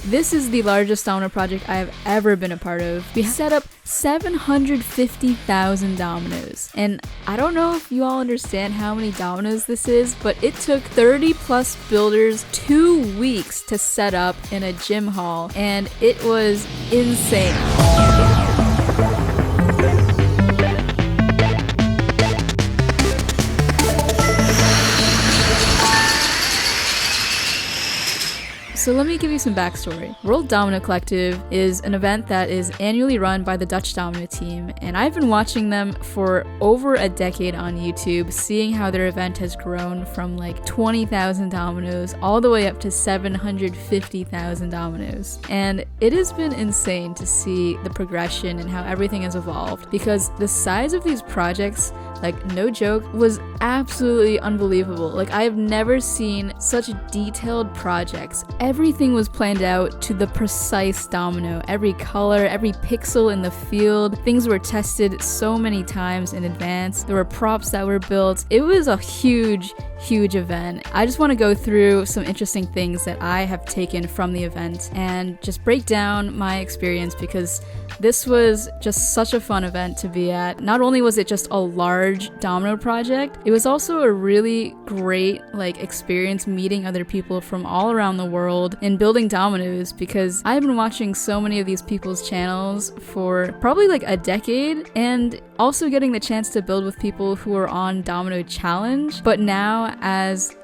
This is the largest domino project I have ever been a part of. We set up 750,000 dominoes. And I don't know if you all understand how many dominoes this is, but it took 30 plus builders 2 weeks to set up in a gym hall, and it was insane. So let me give you some backstory. World Domino Collective is an event that is annually run by the Dutch Domino team, and I've been watching them for over a decade on YouTube, seeing how their event has grown from like 20,000 dominoes all the way up to 750,000 dominoes. And it has been insane to see the progression and how everything has evolved, because the size of these projects, like no joke, was absolutely unbelievable. Like I have never seen such detailed projects. Everything was planned out to the precise domino. Every color, every pixel in the field. Things were tested so many times in advance. There were props that were built. It was a huge event. I just want to go through some interesting things that I have taken from the event and just break down my experience, because this was just such a fun event to be at. Not only was it just a large domino project, it was also a really great experience meeting other people from all around the world and building dominoes, because I've been watching so many of these people's channels for probably a decade, and also getting the chance to build with people who are on Domino Challenge, but now as,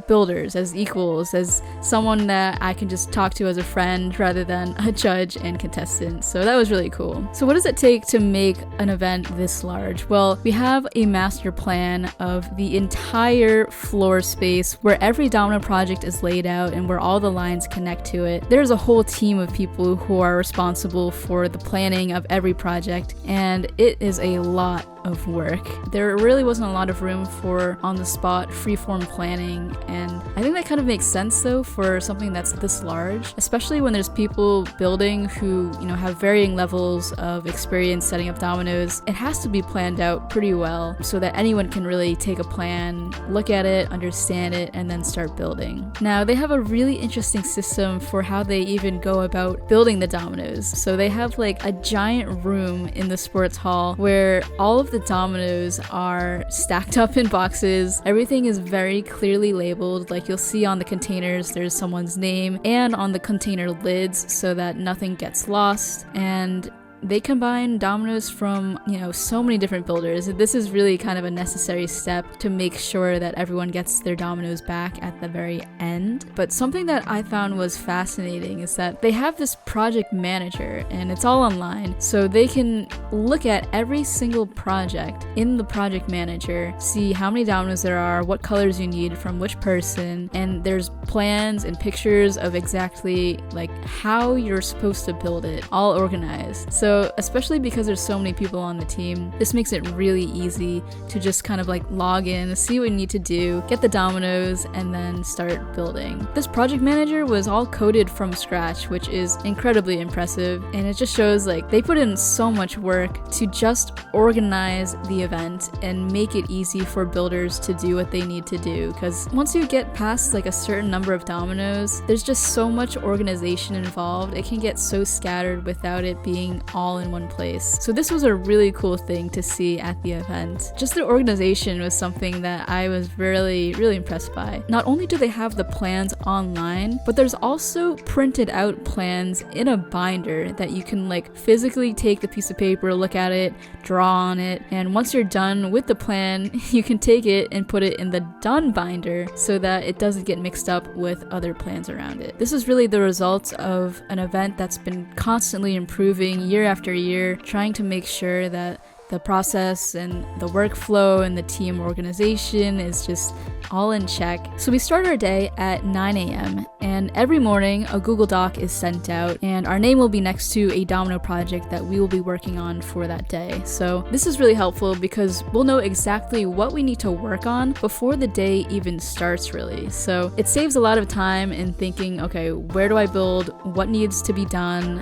builders, as equals, as someone that I can just talk to as a friend rather than a judge and contestant. So that was really cool. So what does it take to make an event this large? Well, we have a master plan of the entire floor space where every domino project is laid out and where all the lines connect to it. There's a whole team of people who are responsible for the planning of every project, and it is a lot of work. There really wasn't a lot of room for on-the-spot freeform planning, and I think that kind of makes sense though for something that's this large, especially when there's people building who, have varying levels of experience setting up dominoes. It has to be planned out pretty well so that anyone can really take a plan, look at it, understand it, and then start building. Now, they have a really interesting system for how they even go about building the dominoes. So they have a giant room in the sports hall where all of the dominoes are stacked up in boxes. Everything is very clearly labeled. You'll see on the containers there's someone's name, and on the container lids so that nothing gets lost. And they combine dominoes from, so many different builders. This is really kind of a necessary step to make sure that everyone gets their dominoes back at the very end. But something that I found was fascinating is that they have this project manager, and it's all online. So they can look at every single project in the project manager, see how many dominoes there are, what colors you need from which person, and there's plans and pictures of exactly how you're supposed to build it, all organized. So especially because there's so many people on the team, this makes it really easy to just kind of log in, see what you need to do, get the dominoes, and then start building. This project manager was all coded from scratch, which is incredibly impressive, and it just shows they put in so much work to just organize the event and make it easy for builders to do what they need to do. Because once you get past a certain number of dominoes, there's just so much organization involved. It can get so scattered without it being all in one place. So this was a really cool thing to see at the event. Just the organization was something that I was really impressed by. Not only do they have the plans online, but there's also printed out plans in a binder that you can physically take the piece of paper, look at it, draw on it, and once you're done with the plan, you can take it and put it in the done binder so that it doesn't get mixed up with other plans around it. This is really the result of an event that's been constantly improving year after year, trying to make sure that the process and the workflow and the team organization is just all in check. So we start our day at 9 a.m. and every morning a Google Doc is sent out and our name will be next to a domino project that we will be working on for that day. So this is really helpful because we'll know exactly what we need to work on before the day even starts really. So it saves a lot of time in thinking, okay, where do I build? What needs to be done?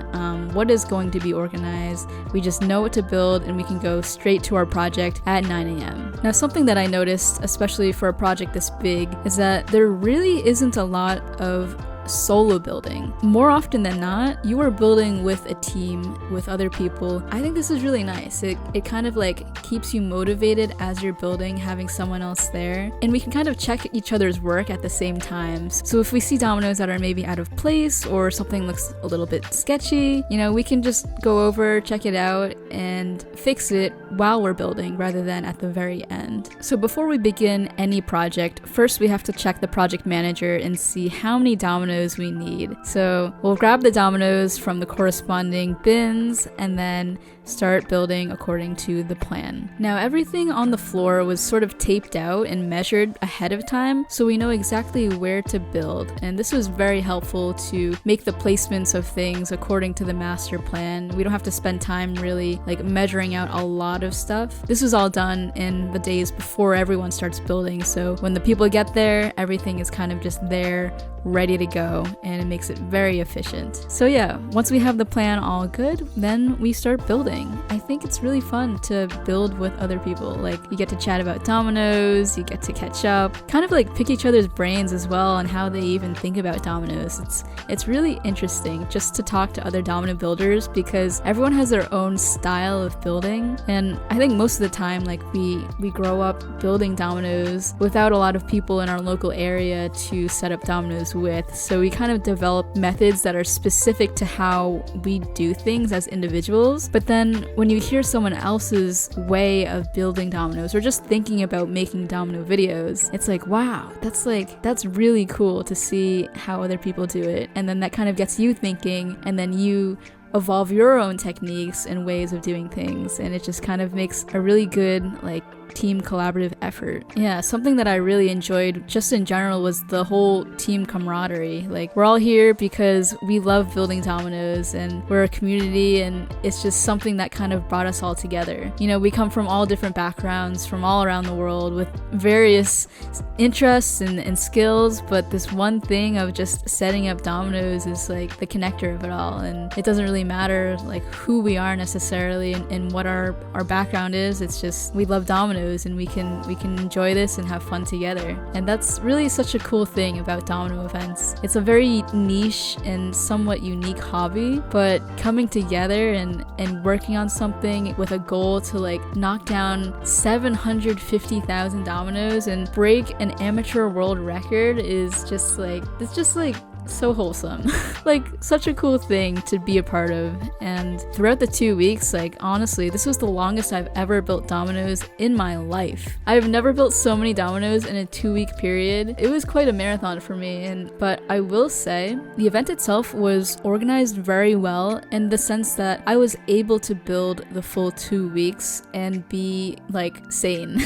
What is going to be organized? We just know what to build and we can go straight to our project at 9 a.m. Now, something that I noticed, especially for a project this big, is that there really isn't a lot of solo building. More often than not, you are building with a team, with other people. I think this is really nice. It kind of like keeps you motivated as you're building, having someone else there. And we can kind of check each other's work at the same time. So if we see dominoes that are maybe out of place or something looks a little bit sketchy, you know, we can just go over, check it out, and fix it while we're building rather than at the very end. So before we begin any project, first we have to check the project manager and see how many dominoes we need. So we'll grab the dominoes from the corresponding bins and then start building according to the plan. Now everything on the floor was sort of taped out and measured ahead of time, so we know exactly where to build, and this was very helpful to make the placements of things according to the master plan. We don't have to spend time really like measuring out a lot of stuff. This was all done in the days before everyone starts building, so when the people get there, everything is kind of just there, ready to go, and it makes it very efficient. So yeah, once we have the plan all good, then we start building. I think it's really fun to build with other people. Like, you get to chat about dominoes, you get to catch up, kind of like pick each other's brains as well on how they even think about dominoes. It's really interesting just to talk to other domino builders because everyone has their own style of building, and I think most of the time like we grow up building dominoes without a lot of people in our local area to set up dominoes with, so we kind of develop methods that are specific to how we do things as individuals. But then when you hear someone else's way of building dominoes or just thinking about making domino videos, it's like, wow, that's really cool to see how other people do it, and then that kind of gets you thinking, and then you evolve your own techniques and ways of doing things, and it just kind of makes a really good like team collaborative effort. Yeah, something that I really enjoyed just in general was the whole team camaraderie. Like, we're all here because we love building dominoes and we're a community, and it's just something that kind of brought us all together. You know, we come from all different backgrounds from all around the world with various interests and skills, but this one thing of just setting up dominoes is like the connector of it all, and it doesn't really matter like who we are necessarily and what our background is. It's just we love dominoes and we can enjoy this and have fun together. And that's really such a cool thing about domino events. It's a very niche and somewhat unique hobby, but coming together and working on something with a goal to like knock down 750,000 dominoes and break an amateur world record is just like, it's just like so wholesome. Like, such a cool thing to be a part of. And throughout the 2 weeks, like, honestly, this was the longest I've ever built dominoes in my life. I've never built so many dominoes in a 2-week period. It was quite a marathon for me, but I will say the event itself was organized very well in the sense that I was able to build the full 2 weeks and be like sane.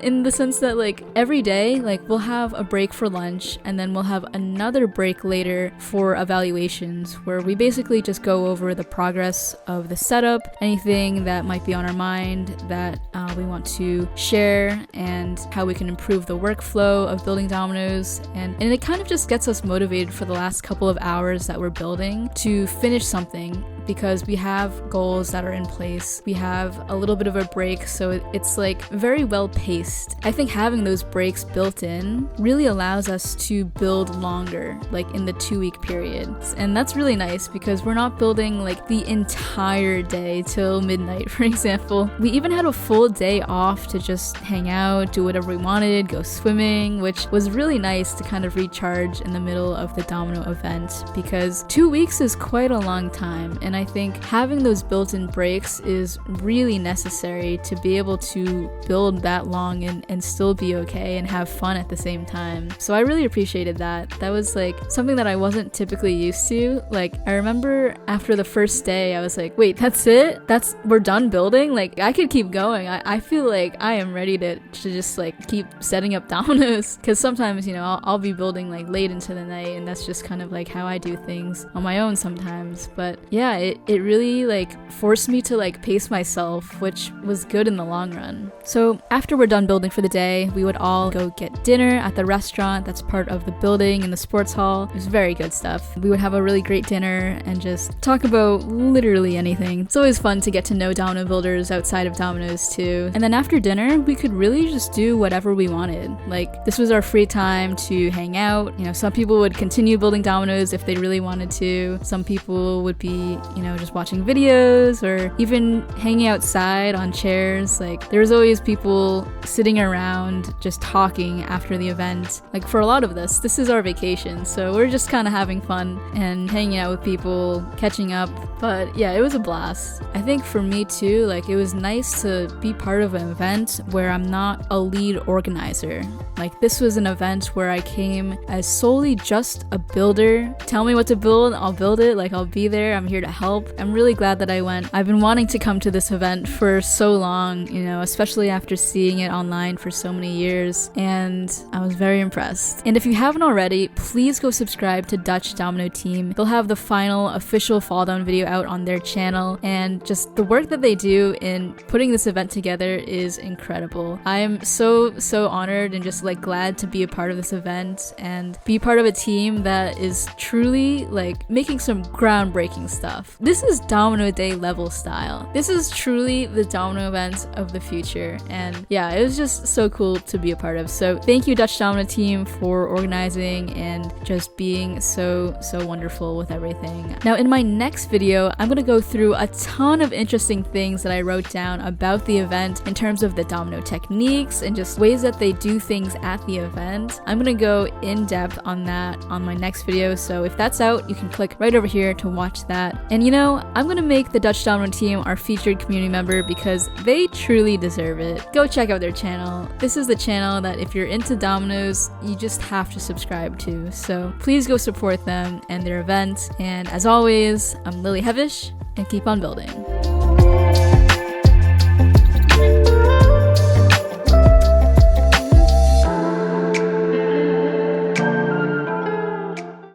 In the sense that like every day, like, we'll have a break for lunch and then we'll have another break later for evaluations, where we basically just go over the progress of the setup, anything that might be on our mind that we want to share, and how we can improve the workflow of building dominoes, and it kind of just gets us motivated for the last couple of hours that we're building to finish something, because we have goals that are in place. We have a little bit of a break, so it's like very well paced. I think having those breaks built in really allows us to build longer, like in the 2-week period. And that's really nice because we're not building like the entire day till midnight, for example. We even had a full day off to just hang out, do whatever we wanted, go swimming, which was really nice to kind of recharge in the middle of the domino event, because 2 weeks is quite a long time, and I think having those built-in breaks is really necessary to be able to build that long and still be okay and have fun at the same time. So I really appreciated that. That was like something that I wasn't typically used to. Like, I remember after the first day, I was like, wait, that's it? We're done building? Like, I could keep going. I feel like I am ready to just like keep setting up dominoes, because sometimes, you know, I'll be building like late into the night, and that's just kind of like how I do things on my own sometimes. But yeah, it really like forced me to like pace myself, which was good in the long run. So after we're done building for the day, we would all go get dinner at the restaurant that's part of the building in the sports hall. It was very good stuff. We would have a really great dinner and just talk about literally anything. It's always fun to get to know domino builders outside of Dominoes too. And then after dinner, we could really just do whatever we wanted. Like, this was our free time to hang out. You know, some people would continue building dominoes if they really wanted to. Some people would be, you know, just watching videos or even hanging outside on chairs. Like, there's always people sitting around just talking after the event. Like, for a lot of this is our vacation, so we're just kind of having fun and hanging out with people, catching up. But yeah, it was a blast. I think for me too, like, it was nice to be part of an event where I'm not a lead organizer. Like, this was an event where I came as solely just a builder. Tell me what to build, I'll build it. Like, I'll be there, I'm here to help. I'm really glad that I went. I've been wanting to come to this event for so long, you know, especially after seeing it online for so many years, and I was very impressed. And if you haven't already, please go subscribe to Dutch Domino Team. They'll have the final official fall down video out on their channel, and just the work that they do in putting this event together is incredible. I am so honored and just like glad to be a part of this event and be part of a team that is truly like making some groundbreaking stuff. This is Domino Day level style. This is truly the domino event of the future, and yeah, it was just so cool to be a part of. So thank you, Dutch Domino Team, for organizing and just being so wonderful with everything. Now in my next video, I'm gonna go through a ton of interesting things that I wrote down about the event in terms of the domino techniques and just ways that they do things at the event. I'm gonna go in depth on that on my next video, so if that's out, you can click right over here to watch that. And you know, I'm gonna make the Dutch Domino Team our featured community member because they truly deserve it. Go check out their channel. This is the channel that if you're into dominoes, you just have to subscribe to. So please go support them and their event. And as always, I'm Lily Hevish, and keep on building.